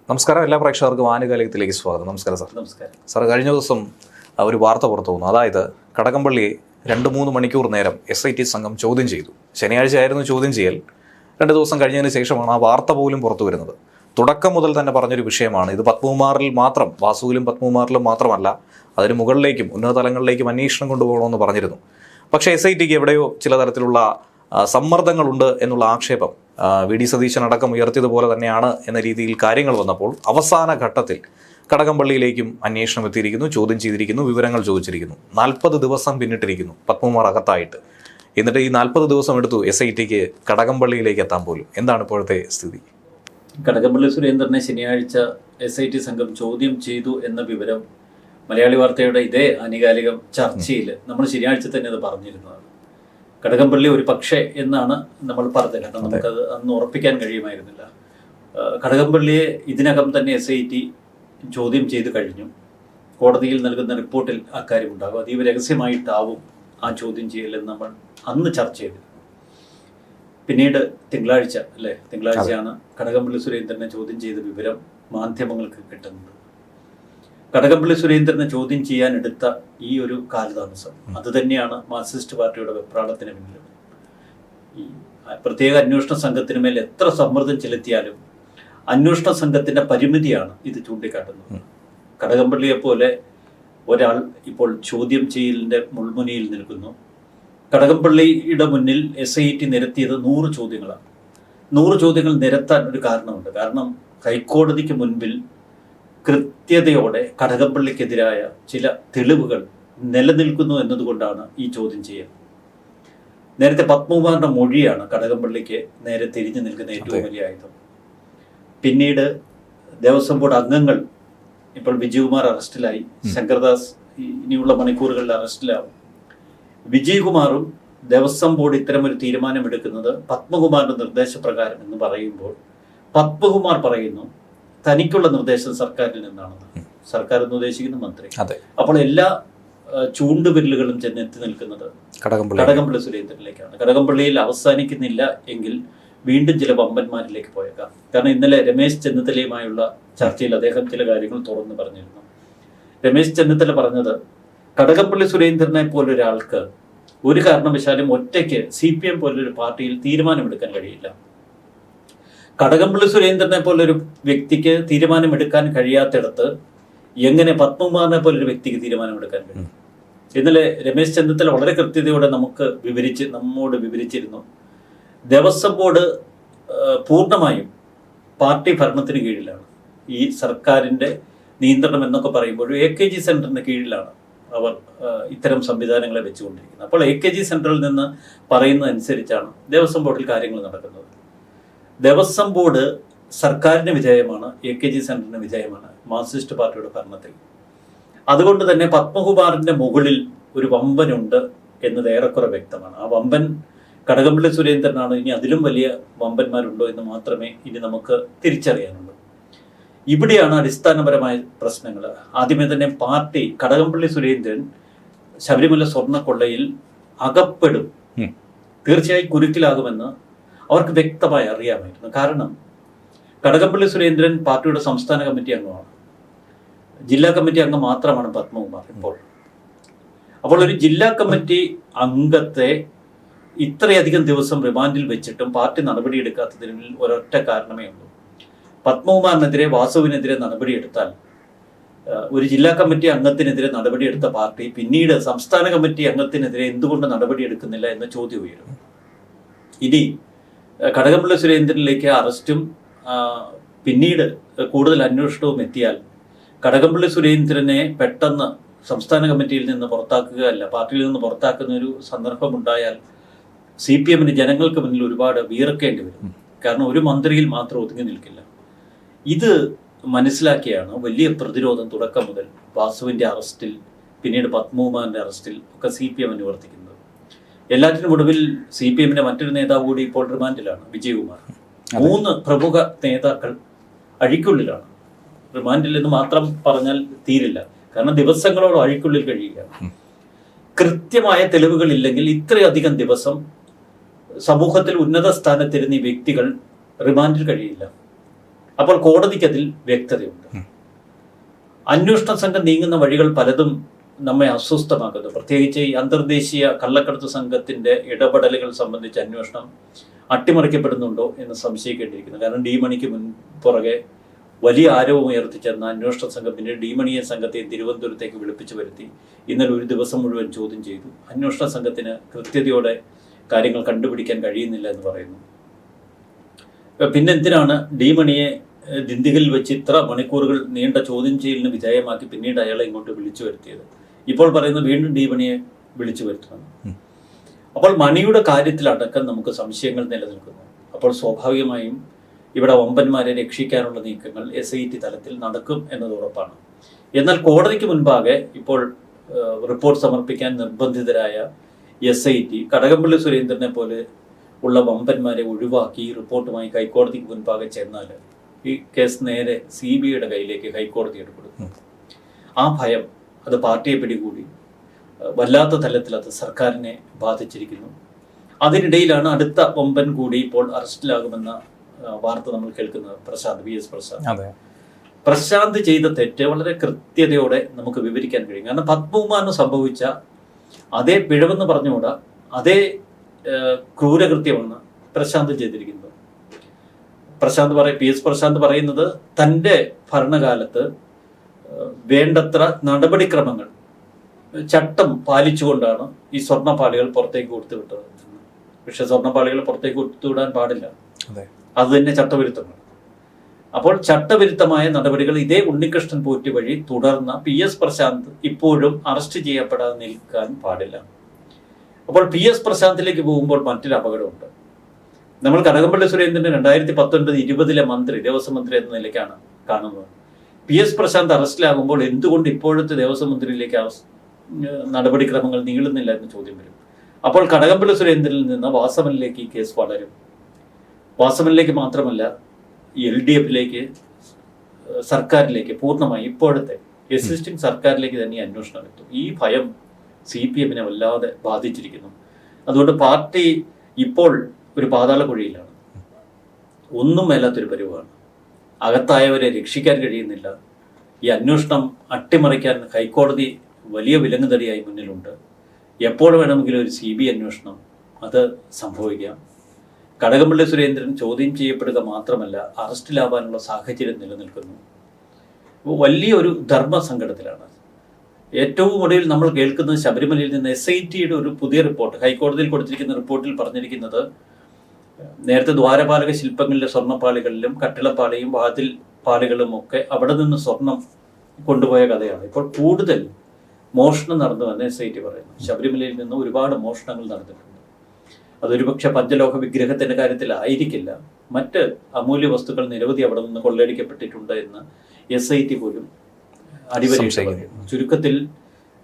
നമസ്കാരം. എല്ലാ പ്രേക്ഷകർക്കും ആനുകാലികത്തിലേക്ക് സ്വാഗതം. നമസ്കാരം സാർ. നമസ്കാരം സാർ, കഴിഞ്ഞ ദിവസം ഒരു വാർത്ത പുറത്തു വന്നു. അതായത് കടകംപള്ളിയെ 2-3 മണിക്കൂർ നേരം SIT സംഘം ചോദ്യം ചെയ്തു. ശനിയാഴ്ചയായിരുന്നു ചോദ്യം ചെയ്യൽ. 2 ദിവസം കഴിഞ്ഞതിന് ശേഷമാണ് ആ വാർത്ത പോലും പുറത്തു വരുന്നത്. തുടക്കം മുതൽ തന്നെ പറഞ്ഞൊരു വിഷയമാണ് ഇത്. പത്മകുമാറിൽ മാത്രം, വാസുവിലും പത്മകുമാറിലും മാത്രമല്ല, അതിന് മുകളിലേക്കും ഉന്നത തലങ്ങളിലേക്കും അന്വേഷണം കൊണ്ടുപോകണമെന്ന് പറഞ്ഞിരുന്നു. പക്ഷേ SITക്ക് എവിടെയോ ചില തരത്തിലുള്ള സമ്മർദ്ദങ്ങളുണ്ട് എന്നുള്ള ആക്ഷേപം VD സതീശൻ അടക്കം ഉയർത്തിയതുപോലെ തന്നെയാണ് എന്ന രീതിയിൽ കാര്യങ്ങൾ വന്നപ്പോൾ അവസാന ഘട്ടത്തിൽ കടകംപള്ളിയിലേക്കും അന്വേഷണം എത്തിയിരിക്കുന്നു, ചോദ്യം ചെയ്തിരിക്കുന്നു, വിവരങ്ങൾ ചോദിച്ചിരിക്കുന്നു. 40 ദിവസം പിന്നിട്ടിരിക്കുന്നു പത്മകുമാർ അകത്തായിട്ട്. എന്നിട്ട് ഈ 40 ദിവസം എടുത്തു SITക്ക് കടകംപള്ളിയിലേക്ക് എത്താൻ പോലും. എന്താണ് ഇപ്പോഴത്തെ സ്ഥിതി? കടകംപള്ളി സുരേന്ദ്രനെ ശനിയാഴ്ച SIT സംഘം ചോദ്യം ചെയ്തു എന്ന വിവരം മലയാളി വാർത്തയുടെ ഇതേ ആനുകാലിക ചർച്ചയിൽ നമ്മൾ ശനിയാഴ്ച തന്നെ അത് പറഞ്ഞിരുന്നതാണ്. കടകംപള്ളി ഒരു പക്ഷേ എന്നാണ് നമ്മൾ പറഞ്ഞത്, കാരണം നമുക്കത് അന്ന് ഉറപ്പിക്കാൻ കഴിയുമായിരുന്നില്ല. കടകംപള്ളിയെ ഇതിനകം തന്നെ SIT ചോദ്യം ചെയ്ത് കഴിഞ്ഞു. കോടതിയിൽ നൽകുന്ന റിപ്പോർട്ടിൽ അക്കാര്യം ഉണ്ടാകും. അതീവ രഹസ്യമായിട്ടാവും ആ ചോദ്യം ചെയ്യലെന്ന് നമ്മൾ അന്ന് ചർച്ച ചെയ്തു. പിന്നീട് തിങ്കളാഴ്ചയാണ് കടകംപള്ളി സുരേന്ദ്രനെ ചോദ്യം ചെയ്ത വിവരം മാധ്യമങ്ങൾക്ക് കിട്ടുന്നത്. കടകംപള്ളി സുരേന്ദ്രനെ ചോദ്യം ചെയ്യാൻ എടുത്ത ഈ ഒരു കാലതാമസം അത് തന്നെയാണ് മാർക്സിസ്റ്റ് പാർട്ടിയുടെ വെപ്രാളത്തിന് പിന്നിലും. ഈ പ്രത്യേക അന്വേഷണ സംഘത്തിന് മേൽ എത്ര സമ്മർദ്ദം ചെലുത്തിയാലും അന്വേഷണ സംഘത്തിന്റെ പരിമിതിയാണ് ഇത് ചൂണ്ടിക്കാട്ടുന്നത്. കടകംപള്ളിയെ പോലെ ഒരാൾ ഇപ്പോൾ ചോദ്യം ചെയ്യലിന്റെ മുൾമുനയിൽ നിൽക്കുന്നു. കടകംപള്ളിയുടെ മുന്നിൽ SIT നിരത്തിയത് 100 ചോദ്യങ്ങളാണ്. 100 ചോദ്യങ്ങൾ നിരത്താൻ ഒരു കാരണമുണ്ട്. കാരണം ഹൈക്കോടതിക്ക് മുൻപിൽ കൃത്യതയോടെ കടകംപള്ളിക്കെതിരായ ചില തെളിവുകൾ നിലനിൽക്കുന്നു എന്നതുകൊണ്ടാണ് ഈ ചോദ്യം ചെയ്യൽ. നേരത്തെ പത്മകുമാറിന്റെ മൊഴിയാണ് കടകംപള്ളിക്ക് നേരെ തിരിഞ്ഞു നിൽക്കുന്ന ഏറ്റവും വലിയ ആയുധം. പിന്നീട് ദേവസ്വം ബോർഡ് അംഗങ്ങൾ, ഇപ്പോൾ വിജയകുമാർ അറസ്റ്റിലായി, ശങ്കർദാസ് ഇനിയുള്ള മണിക്കൂറുകളിൽ അറസ്റ്റിലാവും. വിജയകുമാറും ദേവസ്വം ബോർഡ് ഇത്തരമൊരു തീരുമാനമെടുക്കുന്നത് പത്മകുമാറിന്റെ നിർദ്ദേശപ്രകാരം എന്ന് പറയുമ്പോൾ പത്മകുമാർ പറയുന്നു തനിക്കുള്ള നിർദ്ദേശം സർക്കാരിൽ നിന്നാണെന്ന്. സർക്കാർ എന്ന് ഉദ്ദേശിക്കുന്ന മന്ത്രി. അപ്പോൾ എല്ലാ ചൂണ്ടുവിരലുകളും ചെന്നെത്തി നിൽക്കുന്നത് കടകംപള്ളി സുരേന്ദ്രനിലേക്കാണ്. കടകംപള്ളിയിൽ അവസാനിക്കുന്നില്ല എങ്കിൽ വീണ്ടും ചില വമ്പന്മാരിലേക്ക് പോയേക്കാം. കാരണം ഇന്നലെ രമേശ് ചെന്നിത്തലയുമായുള്ള ചർച്ചയിൽ അദ്ദേഹം ചില കാര്യങ്ങൾ തുറന്നു പറഞ്ഞിരുന്നു. രമേശ് ചെന്നിത്തല പറഞ്ഞത് കടകംപള്ളി സുരേന്ദ്രനെ പോലൊരാൾക്ക് ഒരു കാരണവശാലും ഒറ്റയ്ക്ക് CPM പോലൊരു പാർട്ടിയിൽ തീരുമാനമെടുക്കാൻ കഴിയില്ല. കടകംപള്ളി സുരേന്ദ്രനെ പോലൊരു വ്യക്തിക്ക് തീരുമാനമെടുക്കാൻ കഴിയാത്തിടത്ത് എങ്ങനെ പത്മകുമാറിനെ പോലൊരു വ്യക്തിക്ക് തീരുമാനമെടുക്കാൻ കഴിയും? ഇന്നലെ രമേശ് ചെന്നിത്തല വളരെ കൃത്യതയോടെ നമ്മോട് വിവരിച്ചിരുന്നു. ദേവസ്വം ബോർഡ് പൂർണ്ണമായും പാർട്ടി ഭരണത്തിന് കീഴിലാണ്. ഈ സർക്കാരിൻ്റെ നിയന്ത്രണം എന്നൊക്കെ പറയുമ്പോൾ AKG സെന്ററിന് കീഴിലാണ് അവർ ഇത്തരം സംവിധാനങ്ങളെ വെച്ചുകൊണ്ടിരിക്കുന്നത്. അപ്പോൾ AKG സെന്ററിൽ നിന്ന് പറയുന്നതനുസരിച്ചാണ് ദേവസ്വം ബോർഡിൽ കാര്യങ്ങൾ നടക്കുന്നത്. ദേവസ്വം ബോർഡ് സർക്കാരിന് വിധേയമാണ്, AKG സെന്ററിന് വിധേയമാണ് മാർക്സിസ്റ്റ് പാർട്ടിയുടെ ഭരണത്തിൽ. അതുകൊണ്ട് തന്നെ പത്മകുമാറിന്റെ മുകളിൽ ഒരു വമ്പനുണ്ട് എന്നത് ഏറെക്കുറെ വ്യക്തമാണ്. ആ വമ്പൻ കടകംപള്ളി സുരേന്ദ്രനാണ്. ഇനി അതിലും വലിയ വമ്പന്മാരുണ്ടോ എന്ന് മാത്രമേ ഇനി നമുക്ക് തിരിച്ചറിയാനുള്ളൂ. ഇവിടെയാണ് അടിസ്ഥാനപരമായ പ്രശ്നങ്ങൾ. ആദ്യമേ തന്നെ പാർട്ടി കടകംപള്ളി സുരേന്ദ്രൻ ശബരിമല സ്വർണ്ണക്കൊള്ളയിൽ അകപ്പെടും, തീർച്ചയായും കുരുക്കിലാകുമെന്ന് അവർക്ക് വ്യക്തമായി അറിയാമായിരുന്നു. കാരണം കടകംപള്ളി സുരേന്ദ്രൻ പാർട്ടിയുടെ സംസ്ഥാന കമ്മിറ്റി അംഗമാണ്, ജില്ലാ കമ്മിറ്റി അംഗം മാത്രമാണ് പത്മകുമാർ ഇപ്പോൾ. അപ്പോൾ ഒരു ജില്ലാ കമ്മിറ്റി അംഗത്തെ ഇത്രയധികം ദിവസം റിമാൻഡിൽ വെച്ചിട്ടും പാർട്ടി നടപടിയെടുക്കാത്തതിന് ഒരൊറ്റ കാരണമേ ഉള്ളൂ. പത്മകുമാറിനെതിരെ, വാസുവിനെതിരെ നടപടിയെടുത്താൽ ഒരു ജില്ലാ കമ്മിറ്റി അംഗത്തിനെതിരെ നടപടിയെടുത്ത പാർട്ടി പിന്നീട് സംസ്ഥാന കമ്മിറ്റി അംഗത്തിനെതിരെ എന്തുകൊണ്ട് നടപടിയെടുക്കുന്നില്ല എന്ന ചോദ്യം ഉയരും. ഇനി കടകംപള്ളി സുരേന്ദ്രനിലേക്ക് അറസ്റ്റും പിന്നീട് കൂടുതൽ അന്വേഷണവും എത്തിയാൽ കടകംപള്ളി സുരേന്ദ്രനെ പെട്ടെന്ന് സംസ്ഥാന കമ്മിറ്റിയിൽ നിന്ന് പുറത്താക്കുകയല്ല, പാർട്ടിയിൽ നിന്ന് പുറത്താക്കുന്ന ഒരു സന്ദർഭം ഉണ്ടായാൽ CPMന് ജനങ്ങൾക്ക് മുന്നിൽ ഒരുപാട് വീർക്കേണ്ടി വരും. കാരണം ഒരു മന്ത്രിയിൽ മാത്രം ഒതുങ്ങി നിൽക്കില്ല. ഇത് മനസ്സിലാക്കിയാണ് വലിയ പ്രതിരോധം തുടക്കം മുതൽ വാസുവിന്റെ അറസ്റ്റിൽ, പിന്നീട് പത്മകുമാറിന്റെ അറസ്റ്റിൽ ഒക്കെ CPM അനുവർത്തിക്കുന്നത്. എല്ലാറ്റിനും ഒടുവിൽ CPMന്റെ മറ്റൊരു നേതാവ് കൂടി ഇപ്പോൾ റിമാൻഡിലാണ്, വിജയകുമാർ. 3 പ്രമുഖ നേതാക്കൾ അഴിക്കുള്ളിലാണ്. റിമാൻഡിൽ എന്ന് മാത്രം പറഞ്ഞാൽ തീരില്ല, കാരണം ദിവസങ്ങളോളം അഴിക്കുള്ളിൽ കഴിയുകയാണ്. കൃത്യമായ തെളിവുകളില്ലെങ്കിൽ ഇത്രയധികം ദിവസം സമൂഹത്തിൽ ഉന്നത സ്ഥാനത്തിരുന്ന ഈ വ്യക്തികൾ റിമാൻഡിൽ കഴിയില്ല. അപ്പോൾ കോടതിക്ക് അതിൽ വ്യക്തതയുണ്ട്. അന്വേഷണ സംഘം നീങ്ങുന്ന വഴികൾ പലതും നമ്മെ അസ്വസ്ഥമാക്കുന്നു. പ്രത്യേകിച്ച് ഈ അന്തർദേശീയ കള്ളക്കടത്ത് സംഘത്തിന്റെ ഇടപെടലുകൾ സംബന്ധിച്ച് അന്വേഷണം അട്ടിമറിക്കപ്പെടുന്നുണ്ടോ എന്ന് സംശയിക്കേണ്ടിയിരിക്കുന്നു. കാരണം ഡി മണിക്ക് പുറകെ വലിയ ആരോപണം ഉയർത്തിച്ചെന്ന അന്വേഷണ സംഘം പിന്നീട് ഡി മണിയെ സംഘത്തെ തിരുവനന്തപുരത്തേക്ക് വിളിപ്പിച്ചു വരുത്തി ഇന്നലെ ഒരു ദിവസം മുഴുവൻ ചോദ്യം ചെയ്തു. അന്വേഷണ സംഘത്തിന് കൃത്യതയോടെ കാര്യങ്ങൾ കണ്ടുപിടിക്കാൻ കഴിയുന്നില്ല എന്ന് പറയുന്നു. പിന്നെ എന്തിനാണ് ഡി മണിയെ ദിണ്ടിഗലിൽ വെച്ച് ഇത്ര മണിക്കൂറുകൾ നീണ്ട ചോദ്യം ചെയ്യലിന് വിധേയമാക്കി പിന്നീട് അയാളെ ഇങ്ങോട്ട് വിളിച്ചു വരുത്തിയത്? ഇപ്പോൾ പറയുന്നത് വീണ്ടും ഡി മണിയെ വിളിച്ചു വരുത്തണം. അപ്പോൾ മണിയുടെ കാര്യത്തിലടക്കം നമുക്ക് സംശയങ്ങൾ നിലനിൽക്കുന്നു. അപ്പോൾ സ്വാഭാവികമായും ഇവിടെ വമ്പന്മാരെ രക്ഷിക്കാനുള്ള നീക്കങ്ങൾ SIT തലത്തിൽ നടക്കും എന്നത് ഉറപ്പാണ്. എന്നാൽ കോടതിക്ക് മുൻപാകെ ഇപ്പോൾ റിപ്പോർട്ട് സമർപ്പിക്കാൻ നിർബന്ധിതരായ SIT കടകംപള്ളി സുരേന്ദ്രനെ പോലെ ഉള്ള വമ്പന്മാരെ ഒഴിവാക്കി ഈ റിപ്പോർട്ടുമായി ഹൈക്കോടതിക്ക് മുൻപാകെ ചെന്നാൽ ഈ കേസ് നേരെ CBIയുടെ കയ്യിലേക്ക് ഹൈക്കോടതി എടുക്കും. ആ ഭയം അത് പാർട്ടിയെ പിടികൂടി വല്ലാത്ത തലത്തിൽ അത് സർക്കാരിനെ ബാധിച്ചിരിക്കുന്നു. അതിനിടയിലാണ് അടുത്ത വമ്പൻ കൂടി ഇപ്പോൾ അറസ്റ്റിലാകുമെന്ന വാർത്ത നമ്മൾ കേൾക്കുന്നത്. VS പ്രശാന്ത് ചെയ്ത തെറ്റ് വളരെ കൃത്യതയോടെ നമുക്ക് വിവരിക്കാൻ കഴിയും. കാരണം പത്മകുമാറിന് സംഭവിച്ച അതേ പിഴവെന്ന് പറഞ്ഞുകൂടാ, അതേ ക്രൂരകൃത്യമാണ് പ്രശാന്ത് ചെയ്തിരിക്കുന്നത്. PS പ്രശാന്ത് പറയുന്നത് തൻ്റെ ഭരണകാലത്ത് വേണ്ടത്ര നടപടിക്രമങ്ങൾ ചട്ടം പാലിച്ചുകൊണ്ടാണ് ഈ സ്വർണ്ണപ്പാളികൾ പുറത്തേക്ക് കൊടുത്തുവിട്ടത്. പക്ഷെ സ്വർണ്ണപ്പാളികൾ പുറത്തേക്ക് കൊടുത്തുവിടാൻ പാടില്ല, അത് തന്നെ ചട്ടവിരുദ്ധമാണ്. അപ്പോൾ ചട്ടവിരുദ്ധമായ നടപടികൾ ഇതേ ഉണ്ണികൃഷ്ണൻ പോറ്റി വഴി തുടർന്ന PS പ്രശാന്ത് ഇപ്പോഴും അറസ്റ്റ് ചെയ്യപ്പെടാതെ നിൽക്കാൻ പാടില്ല. അപ്പോൾ PS പ്രശാന്തിലേക്ക് പോകുമ്പോൾ മറ്റൊരു അപകടമുണ്ട്. നമ്മൾ കടകംപള്ളി സുരേന്ദ്രനെ 2019-20 മന്ത്രി, ദേവസ്വം മന്ത്രി എന്ന നിലയ്ക്കാണ് കാണുന്നത്. PS പ്രശാന്ത് അറസ്റ്റിലാകുമ്പോൾ എന്തുകൊണ്ട് ഇപ്പോഴത്തെ ദേവസ്വം മന്ത്രിയിലേക്ക് നടപടിക്രമങ്ങൾ നീളുന്നില്ല എന്ന് ചോദ്യം വരും. അപ്പോൾ കടകംപള്ളി സുരേന്ദ്രനിൽ നിന്ന് വാസവനിലേക്ക് ഈ കേസ് വളരും. വാസവനിലേക്ക് മാത്രമല്ല, LDFിലേക്ക്, സർക്കാരിലേക്ക്, പൂർണ്ണമായി ഇപ്പോഴത്തെ എക്സിസ്റ്റിംഗ് സർക്കാരിലേക്ക് തന്നെ അന്വേഷണം എത്തും. ഈ ഭയം CPMനെ വല്ലാതെ ബാധിച്ചിരിക്കുന്നു. അതുകൊണ്ട് പാർട്ടി ഇപ്പോൾ ഒരു പാതാള കുഴിയിലാണ്. ഒന്നും മേലാത്തൊരു പരിവാണ്. അകത്തായവരെ രക്ഷിക്കാൻ കഴിയുന്നില്ല. ഈ അന്വേഷണം അട്ടിമറിക്കാൻ ഹൈക്കോടതി വലിയ വിലങ്ങുതടിയായി മുന്നിലുണ്ട്. എപ്പോൾ വേണമെങ്കിലും ഒരു CBI അന്വേഷണം അത് സംഭവിക്കാം. കടകംപള്ളി സുരേന്ദ്രൻ ചോദ്യം ചെയ്യപ്പെടുക മാത്രമല്ല, അറസ്റ്റിലാവാനുള്ള സാഹചര്യം നിലനിൽക്കുന്നു. വലിയൊരു ധർമ്മസങ്കടത്തിലാണ്. ഏറ്റവും ഒടുവിൽ നമ്മൾ കേൾക്കുന്നത് ശബരിമലയിൽ നിന്ന് SITയുടെ ഒരു പുതിയ റിപ്പോർട്ട്, ഹൈക്കോടതിയിൽ കൊടുത്തിരിക്കുന്ന റിപ്പോർട്ടിൽ പറഞ്ഞിരിക്കുന്നത് നേരത്തെ ദ്വാരപാലക ശില്പങ്ങളിലെ സ്വർണ്ണപ്പാളികളിലും കട്ടിളപ്പാളിയും വാതിൽ പാളികളും ഒക്കെ അവിടെ നിന്ന് സ്വർണം കൊണ്ടുപോയ കഥയാണ്. ഇപ്പോൾ കൂടുതൽ മോഷണം നടന്നുവെന്ന് SIT പറയുന്നു. ശബരിമലയിൽ നിന്ന് ഒരുപാട് മോഷണങ്ങൾ നടന്നിട്ടുണ്ട്. അതൊരുപക്ഷെ പഞ്ചലോഹ വിഗ്രഹത്തിന്റെ കാര്യത്തിലായിരിക്കില്ല, മറ്റ് അമൂല്യ വസ്തുക്കൾ നിരവധി അവിടെ നിന്ന് കൊള്ളയടിക്കപ്പെട്ടിട്ടുണ്ട് എന്ന് SIT പോലും അടിവരയിട്ട് പറയുന്നു. ചുരുക്കത്തിൽ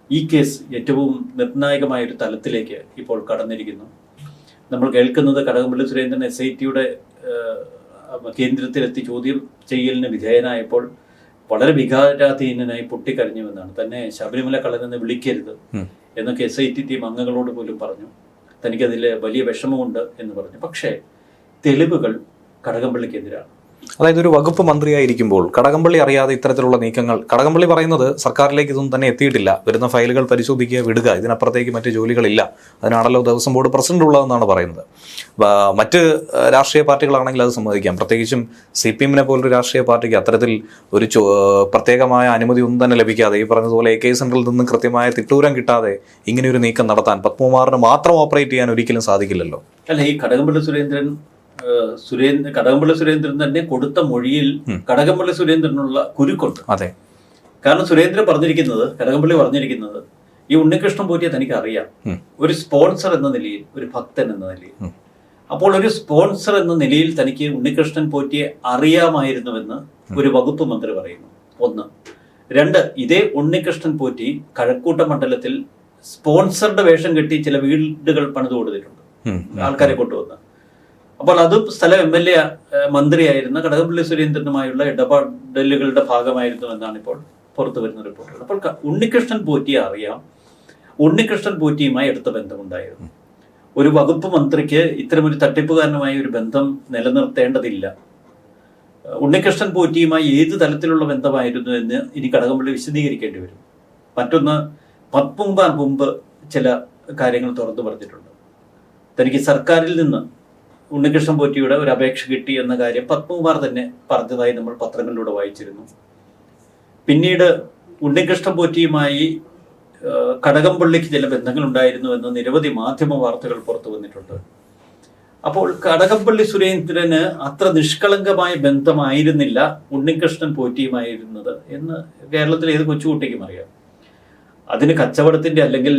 ഈ കേസ് ഏറ്റവും നിർണായകമായ ഒരു തലത്തിലേക്ക് ഇപ്പോൾ കടന്നിരിക്കുന്നു. നമ്മൾ കേൾക്കുന്നത് കടകംപള്ളി സുരേന്ദ്രൻ SITയുടെ കേന്ദ്രത്തിലെത്തി ചോദ്യം ചെയ്യലിന് വിധേയനായപ്പോൾ വളരെ വികാരാധീനനായി പൊട്ടിക്കരഞ്ഞുവെന്നാണ്. തന്നെ ശബരിമല കള്ളനെന്ന് വിളിക്കരുത് എന്നൊക്കെ SIT ടീം അംഗങ്ങളോട് പോലും പറഞ്ഞു. തനിക്കതിൽ വലിയ വിഷമമുണ്ട് എന്ന് പറഞ്ഞു. പക്ഷേ തെളിവുകൾ കടകംപള്ളിക്കെതിരാണ്. അതായത് ഒരു വകുപ്പ് മന്ത്രിയായിരിക്കുമ്പോൾ കടകംപള്ളി അറിയാതെ ഇത്തരത്തിലുള്ള നീക്കങ്ങൾ, കടകംപള്ളി പറയുന്നത് സർക്കാരിലേക്ക് ഇതൊന്നും തന്നെ എത്തിയിട്ടില്ല, വരുന്ന ഫയലുകൾ പരിശോധിക്കുക, വിടുക, ഇതിനപ്പുറത്തേക്ക് മറ്റ് ജോലികളില്ല, അതിനാണല്ലോ ദേവസ്വം ബോർഡ് പ്രസിഡന്റ് ഉള്ളതെന്നാണ് പറയുന്നത്. മറ്റ് രാഷ്ട്രീയ പാർട്ടികളാണെങ്കിൽ അത് സമ്മതിക്കാം. പ്രത്യേകിച്ചും CPMനെ പോലൊരു രാഷ്ട്രീയ പാർട്ടിക്ക് അത്തരത്തിൽ ഒരു പ്രത്യേകമായ അനുമതി ഒന്നും തന്നെ ലഭിക്കാതെ, ഈ പറഞ്ഞതുപോലെ AK സെന്ററിൽ നിന്നും കൃത്യമായ തിട്ടൂരം കിട്ടാതെ ഇങ്ങനെയൊരു നീക്കം നടത്താൻ പത്മകുമാറിന് മാത്രം ഓപ്പറേറ്റ് ചെയ്യാൻ ഒരിക്കലും സാധിക്കില്ലല്ലോ. അല്ല, ഈ കടകംപള്ളി സുരേന്ദ്രൻ തന്നെ കൊടുത്ത മൊഴിയിൽ കടകംപള്ളി സുരേന്ദ്രനുള്ള കുരുക്കുണ്ട്. അതെ, കാരണം കടകംപള്ളി പറഞ്ഞിരിക്കുന്നത് ഈ ഉണ്ണികൃഷ്ണൻ പോറ്റിയെ തനിക്ക് അറിയാം, ഒരു സ്പോൺസർ എന്ന നിലയിൽ, ഒരു ഭക്തൻ എന്ന നിലയിൽ. അപ്പോൾ ഒരു സ്പോൺസർ എന്ന നിലയിൽ തനിക്ക് ഉണ്ണികൃഷ്ണൻ പോറ്റിയെ അറിയാമായിരുന്നുവെന്ന് ഒരു വകുപ്പ് മന്ത്രി പറയുന്നു. 1. 2, ഇതേ ഉണ്ണികൃഷ്ണൻ പോറ്റി കഴക്കൂട്ട മണ്ഡലത്തിൽ സ്പോൺസറുടെ വേഷം കെട്ടി ചില വീടുകൾ പണിതു കൊടുത്തിട്ടുണ്ട്, ആൾക്കാരെ കൊണ്ടുവന്ന്. അപ്പോൾ അതും സ്ഥലം MLA മന്ത്രിയായിരുന്ന കടകംപള്ളി സുരേന്ദ്രനുമായുള്ള ഇടപെടലുകളുടെ ഭാഗമായിരുന്നു എന്നാണ് ഇപ്പോൾ പുറത്തു വരുന്ന റിപ്പോർട്ടുകൾ. അപ്പോൾ ഉണ്ണികൃഷ്ണൻ പോറ്റിയെ അറിയാം, ഉണ്ണികൃഷ്ണൻ പോറ്റിയുമായി അടുത്ത ബന്ധമുണ്ടായിരുന്നു. ഒരു വകുപ്പ് മന്ത്രിക്ക് ഇത്തരമൊരു തട്ടിപ്പുകാരനുമായി ഒരു ബന്ധം നിലനിർത്തേണ്ടതില്ല. ഉണ്ണികൃഷ്ണൻ പോറ്റിയുമായി ഏത് തലത്തിലുള്ള ബന്ധമായിരുന്നു എന്ന് ഇനി കടകംപള്ളി വിശദീകരിക്കേണ്ടി വരും. മറ്റൊന്ന്, പത്മകുമാർ മുമ്പ് ചില കാര്യങ്ങൾ തുറന്നു പറഞ്ഞിട്ടുണ്ട്. തനിക്ക് സർക്കാരിൽ നിന്ന് ഉണ്ണികൃഷ്ണൻ പോറ്റിയുടെ ഒരു അപേക്ഷ കിട്ടി എന്ന കാര്യം പത്മകുമാർ തന്നെ പറഞ്ഞതായി നമ്മൾ പത്രങ്ങളിലൂടെ വായിച്ചിരുന്നു. പിന്നീട് ഉണ്ണികൃഷ്ണൻ പോറ്റിയുമായി കടകംപള്ളിക്ക് ചില ബന്ധങ്ങൾ ഉണ്ടായിരുന്നു എന്ന് നിരവധി മാധ്യമ വാർത്തകൾ പുറത്തു വന്നിട്ടുണ്ട്. അപ്പോൾ കടകംപള്ളി സുരേന്ദ്രന് അത്ര നിഷ്കളങ്കമായ ബന്ധമായിരുന്നില്ല ഉണ്ണികൃഷ്ണൻ പോറ്റിയുമായിരുന്നത് എന്ന് കേരളത്തിലെ ഏത് കൊച്ചുകുട്ടിക്കും അറിയാം. അതിന് കച്ചവടത്തിന്റെ അല്ലെങ്കിൽ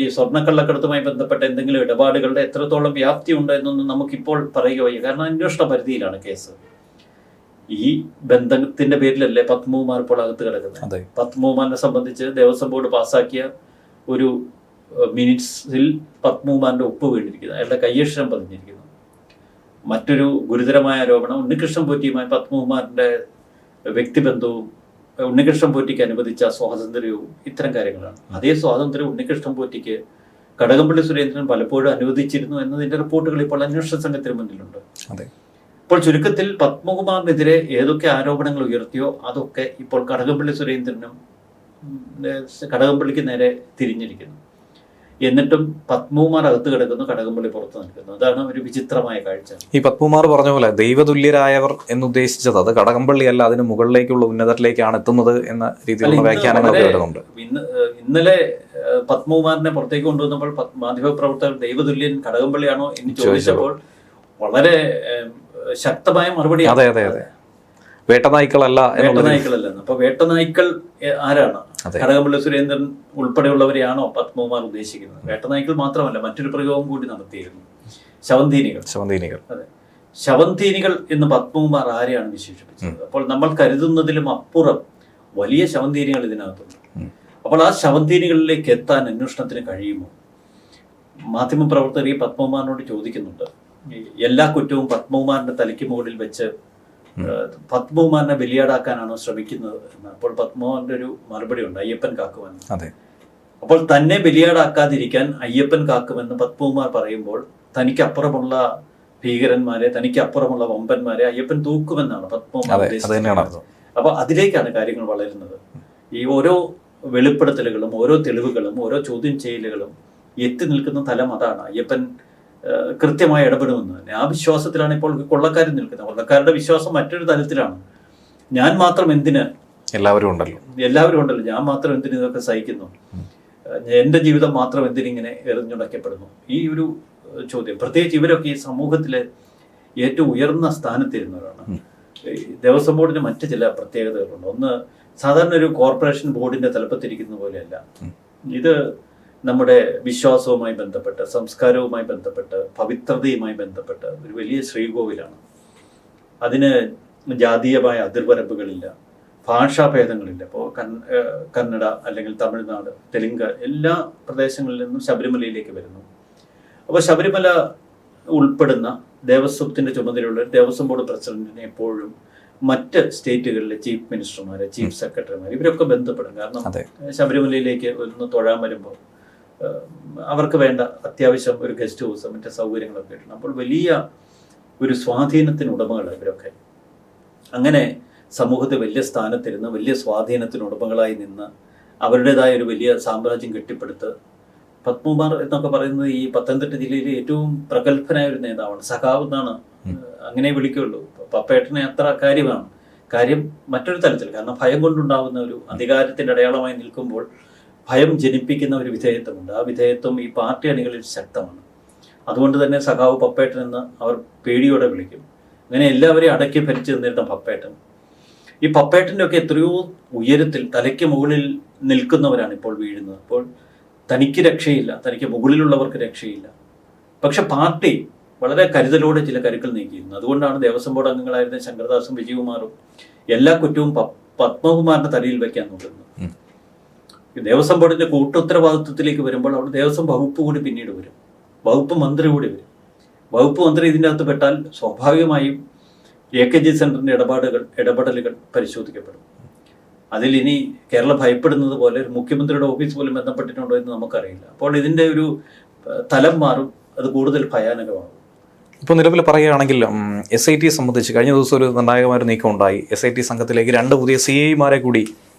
ഈ സ്വർണ്ണക്കള്ളക്കടത്തുമായി ബന്ധപ്പെട്ട എന്തെങ്കിലും ഇടപാടുകളുടെ എത്രത്തോളം വ്യാപ്തി ഉണ്ട് എന്നൊന്നും നമുക്കിപ്പോൾ പറയുക വയ്യ. കാരണം അന്വേഷണ പരിധിയിലാണ് കേസ്. ഈ ബന്ധത്തിന്റെ പേരിലല്ലേ പത്മകുമാർ ഇപ്പോൾ അകത്ത് കിടക്കുന്നത്. പത്മകുമാറിനെ സംബന്ധിച്ച് ദേവസ്വം ബോർഡ് പാസ്സാക്കിയ ഒരു മിനിറ്റ്സിൽ പത്മകുമാറിന്റെ ഒപ്പ് വീണിരിക്കുന്നു, അയാളുടെ കയ്യക്ഷരം പതിഞ്ഞിരിക്കുന്നു. മറ്റൊരു ഗുരുതരമായ ആരോപണം ഉണ്ണികൃഷ്ണൻ പോറ്റിയുമായി പത്മകുമാറിന്റെ വ്യക്തിബന്ധവും ഉണ്ണികൃഷ്ണൻ പോറ്റിക്ക് അനുവദിച്ച സ്വാതന്ത്ര്യവും ഇത്തരം കാര്യങ്ങളാണ്. അതേ സ്വാതന്ത്ര്യം ഉണ്ണികൃഷ്ണൻ പോറ്റിക്ക് കടകംപള്ളി സുരേന്ദ്രൻ പലപ്പോഴും അനുവദിച്ചിരുന്നു എന്നതിന്റെ റിപ്പോർട്ടുകൾ ഇപ്പോൾ അന്വേഷണ സംഘത്തിന് മുന്നിലുണ്ട്. ഇപ്പോൾ ചുരുക്കത്തിൽ പത്മകുമാറിനെതിരെ ഏതൊക്കെ ആരോപണങ്ങൾ ഉയർത്തിയോ അതൊക്കെ ഇപ്പോൾ കടകംപള്ളി സുരേന്ദ്രനും കടകംപള്ളിക്ക് നേരെ തിരിഞ്ഞിരിക്കുന്നു. എന്നിട്ടും പത്മകുമാർ അകത്ത് കിടക്കുന്നു, കടകംപള്ളി പുറത്തു നിൽക്കുന്നു. അതാണ് ഒരു വിചിത്രമായ കാഴ്ച. ഈ പത്മകുമാർ പറഞ്ഞ പോലെ ദൈവതുല്യരായവർ എന്നുദ്ദേശിച്ചത് അത് കടകംപള്ളിയല്ല, അതിന് മുകളിലേക്കുള്ള ഉന്നതത്തിലേക്കാണ് എത്തുന്നത് എന്ന രീതിയിലുള്ള വ്യാഖ്യാനങ്ങളൊക്കെ വരുന്നുണ്ട്. ഇന്നലെ പത്മകുമാറിനെ പുറത്തേക്ക് കൊണ്ടുവന്നപ്പോൾ മാധ്യമപ്രവർത്തകർ ദൈവതുല്യൻ കടകംപള്ളിയാണോ എന്ന് ചോദിച്ചപ്പോൾ വളരെ ശക്തമായ മറുപടി. അതെ അതെ അതെ, വേട്ടനായ്ക്കളല്ല. അപ്പൊ വേട്ടനായ്ക്കൾ ആരാണ്? കടകംപള്ളി സുരേന്ദ്രൻ ഉൾപ്പെടെയുള്ളവരെയാണോ പത്മകുമാർ ഉദ്ദേശിക്കുന്നത്? വേട്ടനായ്ക്കൾ മാത്രമല്ല, മറ്റൊരു പ്രയോഗം കൂടി നടത്തിയിരുന്നു, ശവന്തീനികൾ. അതെ, ശവന്തീനികൾ എന്ന് പത്മകുമാർ ആരെയാണ് വിശേഷിപ്പിച്ചത്? അപ്പോൾ നമ്മൾ കരുതുന്നതിലും അപ്പുറം വലിയ ശവന്തീനികൾ ഇതിനകത്തുണ്ട്. അപ്പോൾ ആ ശവന്തീനികളിലേക്ക് എത്താൻ അന്വേഷണത്തിന് കഴിയുമോ? മാധ്യമപ്രവർത്തകർ ഈ പത്മകുമാറിനോട് ചോദിക്കുന്നുണ്ട്. എല്ലാ കുറ്റവും പത്മകുമാറിന്റെ തലയ്ക്ക് മുകളിൽ വെച്ച് പത്മകുമാറിനെ ബലിയാടാക്കാനാണോ ശ്രമിക്കുന്നത് എന്ന്. അപ്പോൾ പത്മകുമാറിന്റെ ഒരു മറുപടി ഉണ്ട്, അയ്യപ്പൻ കാക്കുമെന്ന്. അപ്പോൾ തന്നെ ബലിയാടാക്കാതിരിക്കാൻ അയ്യപ്പൻ കാക്കുമെന്ന് പത്മകുമാർ പറയുമ്പോൾ തനിക്കപ്പുറമുള്ള ഭീകരന്മാരെ, തനിക്കപ്പുറമുള്ള വമ്പന്മാരെ അയ്യപ്പൻ തൂക്കുമെന്നാണ് പത്മകുമാർ ഉദ്ദേശിച്ചത്. അപ്പൊ അതിലേക്കാണ് കാര്യങ്ങൾ വളരുന്നത്. ഈ ഓരോ വെളിപ്പെടുത്തലുകളും ഓരോ തെളിവുകളും ഓരോ ചോദ്യം ചെയ്യലുകളും എത്തി നിൽക്കുന്ന തലം അതാണ്. അയ്യപ്പൻ കൃത്യമായി ഇടപെടുമെന്ന് തന്നെ ആ വിശ്വാസത്തിലാണ് ഇപ്പോൾ കൊള്ളക്കാർ നിൽക്കുന്നത്. കൊള്ളക്കാരുടെ വിശ്വാസം മറ്റൊരു തലത്തിലാണ്. ഞാൻ മാത്രം എന്തിന്, എല്ലാവരും ഉണ്ടല്ലോ, ഞാൻ മാത്രം എന്തിന് ഇതൊക്കെ സഹിക്കുന്നു, എന്റെ ജീവിതം മാത്രം എന്തിനിങ്ങനെ എറിഞ്ഞുടക്കപ്പെടുന്നു, ഈ ഒരു ചോദ്യം. പ്രത്യേകിച്ച് ഇവരൊക്കെ ഈ സമൂഹത്തിലെ ഏറ്റവും ഉയർന്ന സ്ഥാനത്തിരുന്നവരാണ്. ദേവസ്വം ബോർഡിന് മറ്റു ചില പ്രത്യേകതകളുണ്ട്. ഒന്ന്, സാധാരണ ഒരു കോർപ്പറേഷൻ ബോർഡിന്റെ തലപ്പത്തിരിക്കുന്ന പോലെയല്ല. ഇത് നമ്മുടെ വിശ്വാസവുമായി ബന്ധപ്പെട്ട്, സംസ്കാരവുമായി ബന്ധപ്പെട്ട്, പവിത്രതയുമായി ബന്ധപ്പെട്ട് ഒരു വലിയ ശ്രീകോവിലാണ്. അതിന് ജാതീയമായ അതിർവരമ്പുകളില്ല, ഭാഷാഭേദങ്ങളില്ല. ഇപ്പോൾ കന്നഡ അല്ലെങ്കിൽ തമിഴ്നാട്, തെലുങ്ക് എല്ലാ പ്രദേശങ്ങളിൽ നിന്നും ശബരിമലയിലേക്ക് വരുന്നു. അപ്പോൾ ശബരിമല ഉൾപ്പെടുന്ന ദേവസ്വത്തിന്റെ ചുമതലയുള്ള ദേവസ്വം ബോർഡ് പ്രസിഡന്റിനെ എപ്പോഴും മറ്റ് സ്റ്റേറ്റുകളിലെ ചീഫ് മിനിസ്റ്റർമാര്, ചീഫ് സെക്രട്ടറിമാർ ഇവരൊക്കെ ബന്ധപ്പെടും. കാരണം ശബരിമലയിലേക്ക് ഒന്ന് തൊഴാൻ വരുമ്പോൾ അവർക്ക് വേണ്ട അത്യാവശ്യം ഒരു ഗസ്റ്റ് ഹൗസ്, മറ്റു സൗകര്യങ്ങളൊക്കെ കിട്ടണം. അപ്പോൾ വലിയ ഒരു സ്വാധീനത്തിന് ഉടമകളാണ് ഇവരൊക്കെ. അങ്ങനെ സമൂഹത്തെ വലിയ സ്ഥാനത്തിരുന്ന് വലിയ സ്വാധീനത്തിന് ഉടമകളായി നിന്ന് അവരുടേതായ ഒരു വലിയ സാമ്രാജ്യം കെട്ടിപ്പടുത്ത് പത്മകുമാർ എന്നൊക്കെ പറയുന്നത് ഈ പത്തനംതിട്ട ജില്ലയിലെ ഏറ്റവും പ്രഗത്ഭനായ ഒരു നേതാവാണ്. സഖാവ് എന്നാണ് അങ്ങനെ വിളിക്കുള്ളൂ. പപ്പേട്ടനെ അത്ര കാര്യമാണ്. കാര്യം മറ്റൊരു തലത്തിൽ, കാരണം ഭയം കൊണ്ടുണ്ടാകുന്ന ഒരു അധികാരത്തിന്റെ അടയാളമായി നിൽക്കുമ്പോൾ ഭയം ജനിപ്പിക്കുന്ന ഒരു വിധേയത്വമുണ്ട്. ആ വിധേയത്വം ഈ പാർട്ടി അണികളിൽ ശക്തമാണ്. അതുകൊണ്ട് തന്നെ സഖാവ് പപ്പേട്ടൻ എന്ന് അവർ പേടിയോടെ വിളിക്കും. അങ്ങനെ എല്ലാവരെയും അടക്കി ഭരിച്ചു നിന്നിരുന്ന പപ്പേട്ടൻ, ഈ പപ്പേട്ടൻ്റെ ഒക്കെ എത്രയോ ഉയരത്തിൽ തലയ്ക്ക് മുകളിൽ നിൽക്കുന്നവരാണ് ഇപ്പോൾ വീഴുന്നത്. അപ്പോൾ തനിക്ക് രക്ഷയില്ല, തനിക്ക് മുകളിലുള്ളവർക്ക് രക്ഷയില്ല. പക്ഷെ പാർട്ടി വളരെ കരുതലോടെ ചില കരുക്കൾ നീക്കിയിരുന്നു. അതുകൊണ്ടാണ് ദേവസ്വം ബോർഡ് അംഗങ്ങളായിരുന്ന ശങ്കർദാസും വിജയകുമാറും എല്ലാ കുറ്റവും പത്മകുമാറിന്റെ തലയിൽ വയ്ക്കാൻ നോക്കുന്നത്. ദേവസ്വം ബോർഡിന്റെ കൂട്ടുത്തരവാദിത്വത്തിലേക്ക് വരുമ്പോൾ അവിടെ ദേവസ്വം വകുപ്പ് കൂടി പിന്നീട് വരും, വകുപ്പ് മന്ത്രി കൂടി വരും. വകുപ്പ് മന്ത്രി ഇതിൻ്റെ അകത്ത് പെട്ടാൽ സ്വാഭാവികമായും AKG സെന്ററിന്റെ ഇടപെടലുകൾ പരിശോധിക്കപ്പെടും. അതിൽ ഇനി കേരളം ഭയപ്പെടുന്നത് പോലെ ഒരു മുഖ്യമന്ത്രിയുടെ ഓഫീസ് പോലും ബന്ധപ്പെട്ടിട്ടുണ്ടോ എന്ന് നമുക്കറിയില്ല. അപ്പോൾ ഇതിന്റെ ഒരു തലം മാറും, അത് കൂടുതൽ ഭയാനകമാകും. ഇപ്പോൾ നിലവിൽ പറയുകയാണെങ്കിൽ SIT സംബന്ധിച്ച് കഴിഞ്ഞ ദിവസം ഒരു നിർണായകമായ നീക്കം ഉണ്ടായി. SIT സംഘത്തിലേക്ക് 2 പുതിയ CIമാരെ കൂടി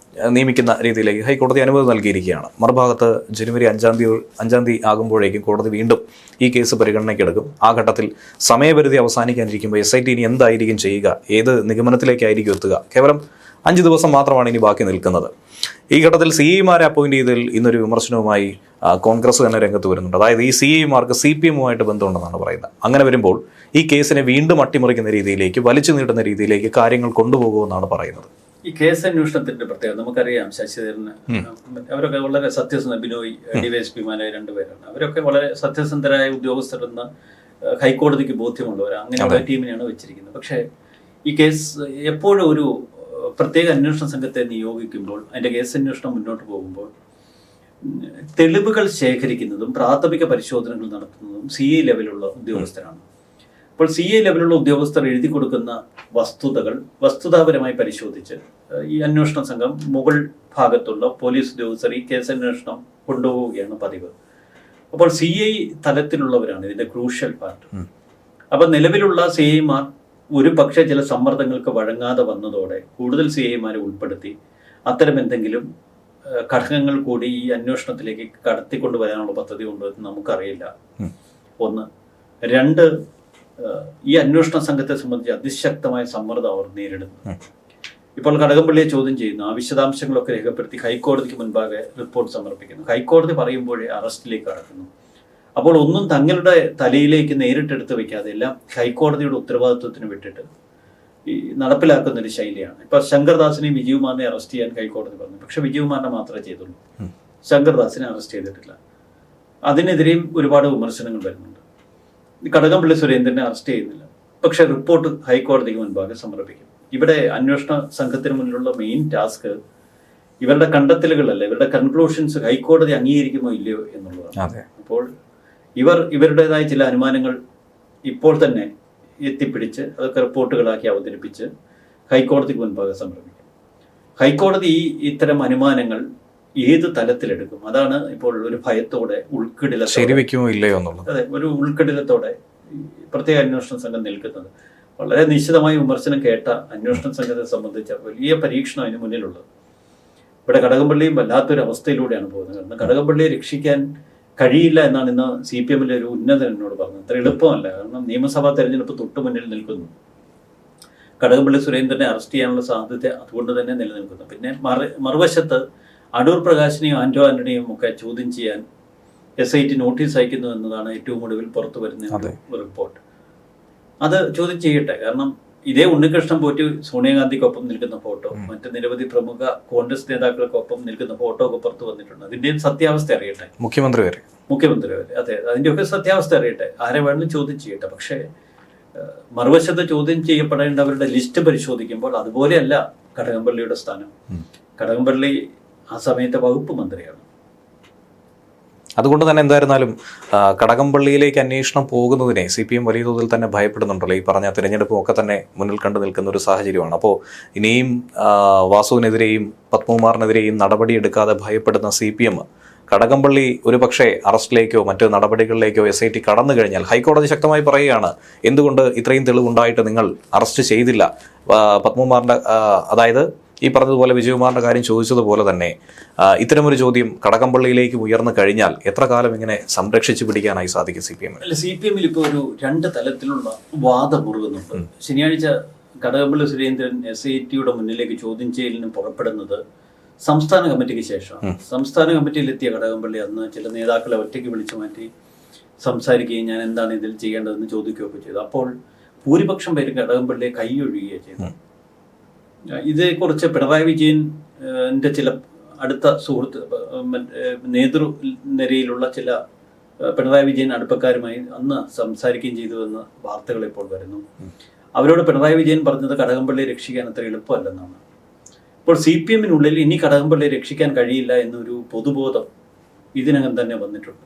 നിയമിക്കുന്ന രീതിയിലേക്ക് ഹൈക്കോടതി അനുമതി നൽകിയിരിക്കുകയാണ്. മറുഭാഗത്ത് ജനുവരി 5-ാം തീയതി ആകുമ്പോഴേക്കും കോടതി വീണ്ടും ഈ കേസ് പരിഗണനയ്ക്കെടുക്കും. ആ ഘട്ടത്തിൽ സമയപരിധി അവസാനിക്കാനിരിക്കുമ്പോൾ SIT ഇനി എന്തായിരിക്കും ചെയ്യുക, ഏത് നിഗമനത്തിലേക്കായിരിക്കും എത്തുക? കേവലം 5 ദിവസം മാത്രമാണ് ഇനി ബാക്കി നിൽക്കുന്നത്. ഈ ഘട്ടത്തിൽ CIമാരെ അപ്പോയിന്റ് ചെയ്തതിൽ ഇന്നൊരു വിമർശനവുമായി കോൺഗ്രസ് തന്നെ രംഗത്ത് വരുന്നുണ്ട്. അതായത് ഈ CIമാർക്ക് CPM-ഉമായിട്ട് ബന്ധമുണ്ടെന്നാണ് പറയുന്നത്. അങ്ങനെ വരുമ്പോൾ ഈ കേസിനെ വീണ്ടും അട്ടിമറിക്കുന്ന രീതിയിലേക്ക്, വലിച്ചു നീട്ടുന്ന രീതിയിലേക്ക് കാര്യങ്ങൾ കൊണ്ടുപോകുമെന്നാണ് പറയുന്നത്. ഈ കേസ് അന്വേഷണത്തിന്റെ പ്രത്യേകത നമുക്കറിയാം. ശശിധരന് അവരൊക്കെ വളരെ സത്യസന്ധ, ബിനോയ് DYSP-മാരായ 2 പേരാണ്. അവരൊക്കെ വളരെ സത്യസന്ധരായ ഉദ്യോഗസ്ഥരെന്ന് ഹൈക്കോടതിക്ക് ബോധ്യമുള്ളവരാണ്. അങ്ങനെയുള്ള ടീമിനെയാണ് വെച്ചിരിക്കുന്നത്. പക്ഷേ ഈ കേസ് എപ്പോഴും ഒരു പ്രത്യേക അന്വേഷണ സംഘത്തെ നിയോഗിക്കുമ്പോൾ, അതിന്റെ കേസ് അന്വേഷണം മുന്നോട്ട് പോകുമ്പോൾ തെളിവുകൾ ശേഖരിക്കുന്നതും പ്രാഥമിക പരിശോധനകൾ നടത്തുന്നതും CI ലെവലുള്ള ഉദ്യോഗസ്ഥരാണ്. അപ്പോൾ CI ലെവലുള്ള ഉദ്യോഗസ്ഥർ എഴുതി കൊടുക്കുന്ന വസ്തുതകൾ വസ്തുതാപരമായി പരിശോധിച്ച് ഈ അന്വേഷണ സംഘം മുകൾ ഭാഗത്തുള്ള പോലീസ് ഉദ്യോഗസ്ഥർ ഈ കേസ് അന്വേഷണം കൊണ്ടുപോവുകയാണ് പതിവ്. അപ്പോൾ CI തലത്തിലുള്ളവരാണ് ഇതിന്റെ ക്രൂഷ്യൽ പാർട്ട്. അപ്പൊ നിലവിലുള്ള CIമാർ ഒരു പക്ഷേ ചില സമ്മർദ്ദങ്ങൾക്ക് വഴങ്ങാതെ വന്നതോടെ കൂടുതൽ CIമാരെ ഉൾപ്പെടുത്തി അത്തരം എന്തെങ്കിലും ഘടകങ്ങൾ കൂടി ഈ അന്വേഷണത്തിലേക്ക് കടത്തിക്കൊണ്ടുവരാനുള്ള പദ്ധതി ഉണ്ടോ എന്ന് നമുക്കറിയില്ല. 1. 2, ഈ അന്വേഷണ സംഘത്തെ സംബന്ധിച്ച് അതിശക്തമായ സമ്മർദ്ദം അവർ നേരിടുന്നു. ഇപ്പോൾ കടകംപള്ളിയെ ചോദ്യം ചെയ്യുന്നു. ആ വിശദാംശങ്ങളൊക്കെ രേഖപ്പെടുത്തി ഹൈക്കോടതിക്ക് മുൻപാകെ റിപ്പോർട്ട് സമർപ്പിക്കുന്നു. ഹൈക്കോടതി പറയുമ്പോഴേ അറസ്റ്റിലേക്ക് കടക്കുന്നു. അപ്പോൾ ഒന്നും തങ്ങളുടെ തലയിലേക്ക് നേരിട്ടെടുത്ത് വെക്കാതെ എല്ലാം ഹൈക്കോടതിയുടെ ഉത്തരവാദിത്വത്തിന് വിട്ടിട്ട് ഈ നടപ്പിലാക്കുന്ന ഒരു ശൈലിയാണ്. ഇപ്പൊ ശങ്കർദാസിനെയും വിജയകുമാറിനെ അറസ്റ്റ് ചെയ്യാൻ ഹൈക്കോടതി പറഞ്ഞു. പക്ഷെ വിജയകുമാറിനെ മാത്രമേ ചെയ്തുള്ളൂ, ശങ്കർദാസിനെ അറസ്റ്റ് ചെയ്തിട്ടില്ല. അതിനെതിരെയും ഒരുപാട് വിമർശനങ്ങൾ വരുന്നുണ്ട്. കടകംപള്ളി സുരേന്ദ്രനെ അറസ്റ്റ് ചെയ്യുന്നില്ല, പക്ഷെ റിപ്പോർട്ട് ഹൈക്കോടതിക്ക് മുൻപാകെ സമർപ്പിക്കും. ഇവിടെ അന്വേഷണ സംഘത്തിന് മുന്നിലുള്ള മെയിൻ ടാസ്ക് ഇവരുടെ കണ്ടെത്തലുകളല്ല, ഇവരുടെ കൺക്ലൂഷൻസ് ഹൈക്കോടതി അംഗീകരിക്കുമോ ഇല്ലയോ എന്നുള്ളതാണ്. അപ്പോൾ ഇവരുടേതായ ചില അനുമാനങ്ങൾ ഇപ്പോൾ തന്നെ എത്തിപ്പിടിച്ച് അതൊക്കെ റിപ്പോർട്ടുകളാക്കി അവതരിപ്പിച്ച് ഹൈക്കോടതിക്ക് മുൻപാകെ സമർപ്പിക്കും. ഹൈക്കോടതി ഇത്തരം അനുമാനങ്ങൾ ഏത് തലത്തിലെടുക്കും, അതാണ് ഇപ്പോൾ ഒരു ഭയത്തോടെ ഒരു ഉൾക്കിടിലത്തോടെ പ്രത്യേക അന്വേഷണ സംഘം നിൽക്കുന്നത്. വളരെ നിശ്ചിതമായി വിമർശനം കേട്ട അന്വേഷണ സംഘത്തെ സംബന്ധിച്ച വലിയ പരീക്ഷണം അതിന് മുന്നിലുള്ളത്. ഇവിടെ കടകംപള്ളിയും വല്ലാത്തൊരു അവസ്ഥയിലൂടെയാണ് പോകുന്നത്. കാരണം കടകംപള്ളിയെ രക്ഷിക്കാൻ കഴിയില്ല എന്നാണ് ഇന്ന് CPM-ലെ ഒരു ഉന്നതൻ എന്നോട് പറഞ്ഞത്. അത്ര എളുപ്പമല്ല. കാരണം നിയമസഭാ തെരഞ്ഞെടുപ്പ് തൊട്ടു മുന്നിൽ നിൽക്കുന്നു. കടകംപള്ളി സുരേന്ദ്രനെ അറസ്റ്റ് ചെയ്യാനുള്ള സാധ്യത അതുകൊണ്ട് തന്നെ നിലനിൽക്കുന്നു. പിന്നെ മറുവശത്ത് അടൂർ പ്രകാശിനെയും ആന്റോ ആന്റണിയും ഒക്കെ ചോദ്യം ചെയ്യാൻ SIT നോട്ടീസ് അയക്കുന്നു എന്നതാണ് ഏറ്റവും ഒടുവിൽ പുറത്തു വരുന്ന റിപ്പോർട്ട്. അത് ചോദ്യം ചെയ്യട്ടെ. കാരണം ഇതേ ഉണ്ണികൃഷ്ണൻ പോറ്റി സോണിയാഗാന്ധിക്കൊപ്പം നിൽക്കുന്ന ഫോട്ടോ, മറ്റ് നിരവധി പ്രമുഖ കോൺഗ്രസ് നേതാക്കൾക്കൊപ്പം നിൽക്കുന്ന ഫോട്ടോ ഒക്കെ പുറത്തു വന്നിട്ടുണ്ട്. അതിന്റെയും സത്യാവസ്ഥ അറിയട്ടെ. മുഖ്യമന്ത്രി വരെ അതെ, അതിന്റെയൊക്കെ സത്യാവസ്ഥ അറിയട്ടെ. ആരെ വേണമെങ്കിലും ചോദ്യം ചെയ്യട്ടെ. പക്ഷേ മറുവശത്ത് ചോദ്യം ചെയ്യപ്പെടേണ്ടവരുടെ ലിസ്റ്റ് പരിശോധിക്കുമ്പോൾ അതുപോലെയല്ല കടകംപള്ളിയുടെ സ്ഥാനം. കടകംപള്ളി ആ സമയത്തെ വകുപ്പ് മന്ത്രിയാണ്. അതുകൊണ്ട് തന്നെ എന്തായിരുന്നാലും കടകംപള്ളിയിലേക്ക് അന്വേഷണം പോകുന്നതിനെ CPM വലിയ തോതിൽ തന്നെ ഭയപ്പെടുന്നുണ്ടല്ലോ. ഈ പറഞ്ഞ തിരഞ്ഞെടുപ്പും ഒക്കെ തന്നെ മുന്നിൽ കണ്ടു നിൽക്കുന്ന ഒരു സാഹചര്യമാണ്. അപ്പോൾ ഇനിയും വാസുവിനെതിരെയും പത്മകുമാറിനെതിരെയും നടപടിയെടുക്കാതെ ഭയപ്പെടുന്ന CPM കടകംപള്ളി ഒരു പക്ഷേ അറസ്റ്റിലേക്കോ മറ്റു നടപടികളിലേക്കോ SIT കടന്നു കഴിഞ്ഞാൽ ഹൈക്കോടതി ശക്തമായി പറയുകയാണ്, എന്തുകൊണ്ട് ഇത്രയും തെളിവുണ്ടായിട്ട് നിങ്ങൾ അറസ്റ്റ് ചെയ്തില്ല? പത്മകുമാറിൻ്റെ, അതായത് ഈ പറഞ്ഞതുപോലെ വിജയകുമാറിന്റെ കാര്യം ചോദിച്ചതുപോലെ തന്നെ ഇത്തരമൊരു ചോദ്യം കടകംപള്ളിയിലേക്ക് ഉയർന്നു കഴിഞ്ഞാൽ എത്ര കാലം ഇങ്ങനെ സംരക്ഷിച്ചു പിടിക്കാനായി സാധിക്കും CPM-ൽ? CPM-ൽ ഇപ്പോൾ ഒരു 2 തലത്തിലുള്ള വാദം മുറുകുന്നുണ്ട്. ശനിയാഴ്ച കടകംപള്ളി സുരേന്ദ്രൻ SIT-യുടെ മുന്നിലേക്ക് ചോദ്യം ചെയ്യലിന് പുറപ്പെടുന്നത് സംസ്ഥാന കമ്മിറ്റിക്ക് ശേഷമാണ്. സംസ്ഥാന കമ്മിറ്റിയിലെത്തിയ കടകംപള്ളി അന്ന് ചില നേതാക്കളെ ഒറ്റയ്ക്ക് വിളിച്ചു മാറ്റി സംസാരിക്കുകയും ഞാൻ എന്താണ് ഇതിൽ ചെയ്യേണ്ടതെന്ന് ചോദിക്കുകയൊക്കെ ചെയ്തു. അപ്പോൾ ഭൂരിപക്ഷം പേര് കടകംപള്ളിയെ കൈയൊഴിയുകയാണ് ചെയ്തു. ഇതേക്കുറിച്ച് പിണറായി വിജയൻ്റെ ചില അടുത്ത സുഹൃത്ത്, നേതൃനിരയിലുള്ള ചില പിണറായി വിജയൻ അടുപ്പക്കാരുമായി അന്ന് സംസാരിക്കുകയും ചെയ്തുവെന്ന് വാർത്തകൾ ഇപ്പോൾ വരുന്നു. അവരോട് പിണറായി വിജയൻ പറഞ്ഞത് കടകംപള്ളിയെ രക്ഷിക്കാൻ അത്ര എളുപ്പമല്ലെന്നാണ്. ഇപ്പോൾ CPM-നുള്ളിൽ ഇനി കടകംപള്ളിയെ രക്ഷിക്കാൻ കഴിയില്ല എന്നൊരു പൊതുബോധം ഇതിനകം തന്നെ വന്നിട്ടുണ്ട്.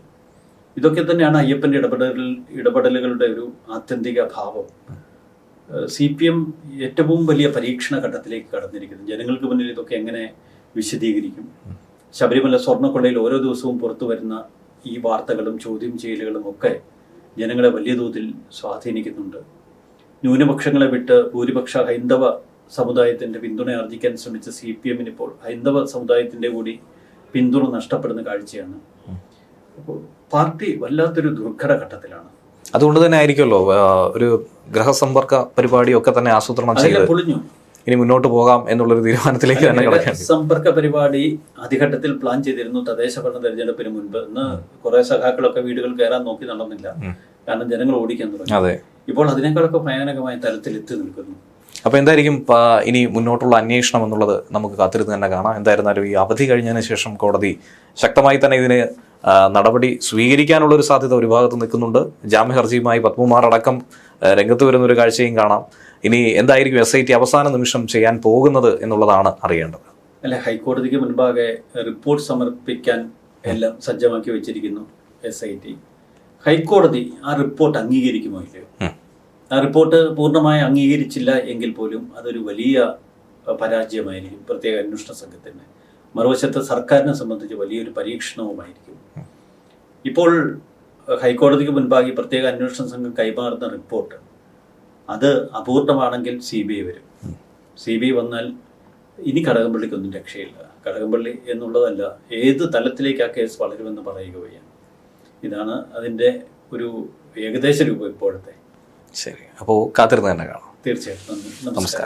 ഇതൊക്കെ തന്നെയാണ് അയ്യപ്പൻ്റെ ഇടപെടലുകളുടെ ഒരു ആത്യന്തിക ഭാവം. CPM ഏറ്റവും വലിയ പരീക്ഷണ ഘട്ടത്തിലേക്ക് കടന്നിരിക്കുന്നു. ജനങ്ങൾക്ക് മുന്നിൽ ഇതൊക്കെ എങ്ങനെ വിശദീകരിക്കും? ശബരിമല സ്വർണ്ണക്കൊള്ളയിൽ ഓരോ ദിവസവും പുറത്തു വരുന്ന ഈ വാർത്തകളും ചോദ്യം ചെയ്യലുകളും ഒക്കെ ജനങ്ങളെ വലിയ തോതിൽ സ്വാധീനിക്കുന്നുണ്ട്. ന്യൂനപക്ഷങ്ങളെ വിട്ട് ഭൂരിപക്ഷ ഹൈന്ദവ സമുദായത്തിൻ്റെ പിന്തുണ ആർജിക്കാൻ ശ്രമിച്ച CPM ഇപ്പോൾ ഹൈന്ദവ സമുദായത്തിൻ്റെ കൂടി പിന്തുണ നഷ്ടപ്പെടുന്ന കാഴ്ചയാണ്. അപ്പോൾ പാർട്ടി വല്ലാത്തൊരു ദുർഘട ഘട്ടത്തിലാണ്. അതുകൊണ്ട് തന്നെ ആയിരിക്കുമല്ലോ ഒരു ഗ്രഹസമ്പർക്ക പരിപാടിയൊക്കെ തന്നെ ആസൂത്രണം ചെയ്ത് പൊളിഞ്ഞു ഇനി മുന്നോട്ട് പോകാം എന്നുള്ളൊരു തീരുമാനത്തിലേക്ക് തന്നെ കിടക്കേണ്ടി. സമ്പർക്ക പരിപാടി ആദ്യഘട്ടത്തിൽ പ്ലാൻ ചെയ്തിരുന്നു തദ്ദേശ ഭരണ തെരഞ്ഞെടുപ്പിന് മുൻപ്. ഇന്ന് കുറെ സഖാക്കളൊക്കെ വീടുകൾ കയറാൻ നോക്കി നടന്നില്ല, കാരണം ജനങ്ങൾ ഓടിക്കാൻ തുടങ്ങി. ഇപ്പോൾ അതിനേക്കാളൊക്കെ ഭയാനകമായ തലത്തിൽ എത്തി നിൽക്കുന്നു. അപ്പോൾ എന്തായിരിക്കും ഇനി മുന്നോട്ടുള്ള അന്വേഷണം എന്നുള്ളത് നമുക്ക് കാത്തിരുന്ന് തന്നെ കാണാം. എന്തായിരുന്നാലും ഈ അവധി കഴിഞ്ഞതിന് ശേഷം കോടതി ശക്തമായി തന്നെ ഇതിന് നടപടി സ്വീകരിക്കാനുള്ളൊരു സാധ്യത ഒരു ഭാഗത്ത് നിൽക്കുന്നുണ്ട്. ജാമ്യ ഹർജിയുമായി പത്മകുമാർ അടക്കം രംഗത്ത് വരുന്നൊരു കാഴ്ചയും കാണാം. ഇനി എന്തായിരിക്കും SIT അവസാന നിമിഷം ചെയ്യാൻ പോകുന്നത് എന്നുള്ളതാണ് അറിയേണ്ടത്. അല്ല, ഹൈക്കോടതിക്ക് മുൻപാകെ റിപ്പോർട്ട് സമർപ്പിക്കാൻ എല്ലാം സജ്ജമാക്കി വെച്ചിരിക്കുന്നു SIT. ഹൈക്കോടതി ആ റിപ്പോർട്ട് അംഗീകരിക്കുമോ ഇല്ലയോ? ആ റിപ്പോർട്ട് പൂർണ്ണമായി അംഗീകരിച്ചില്ല എങ്കിൽ പോലും അതൊരു വലിയ പരാജയമായിരിക്കും പ്രത്യേക അന്വേഷണ സംഘത്തിന്. മറുവശത്ത് സർക്കാരിനെ സംബന്ധിച്ച് വലിയൊരു പരീക്ഷണവുമായിരിക്കും. ഇപ്പോൾ ഹൈക്കോടതിക്ക് മുൻപാകെ പ്രത്യേക അന്വേഷണ സംഘം കൈമാറുന്ന റിപ്പോർട്ട് അത് അപൂർണമാണെങ്കിൽ CBI വരും. CBI വന്നാൽ ഇനി കടകംപള്ളിക്കൊന്നും രക്ഷയില്ല. കടകംപള്ളി എന്നുള്ളതല്ല, ഏത് തലത്തിലേക്ക് ആ കേസ് വളരുമെന്ന് പറയുക വയ്യ. ഇതാണ് അതിൻ്റെ ഒരു ഏകദേശ രൂപം ഇപ്പോഴത്തെ. ശരി, അപ്പോൾ കാത്തിരുന്ന് തന്നെ കാണാം. തീർച്ചയായിട്ടും. നമസ്കാരം.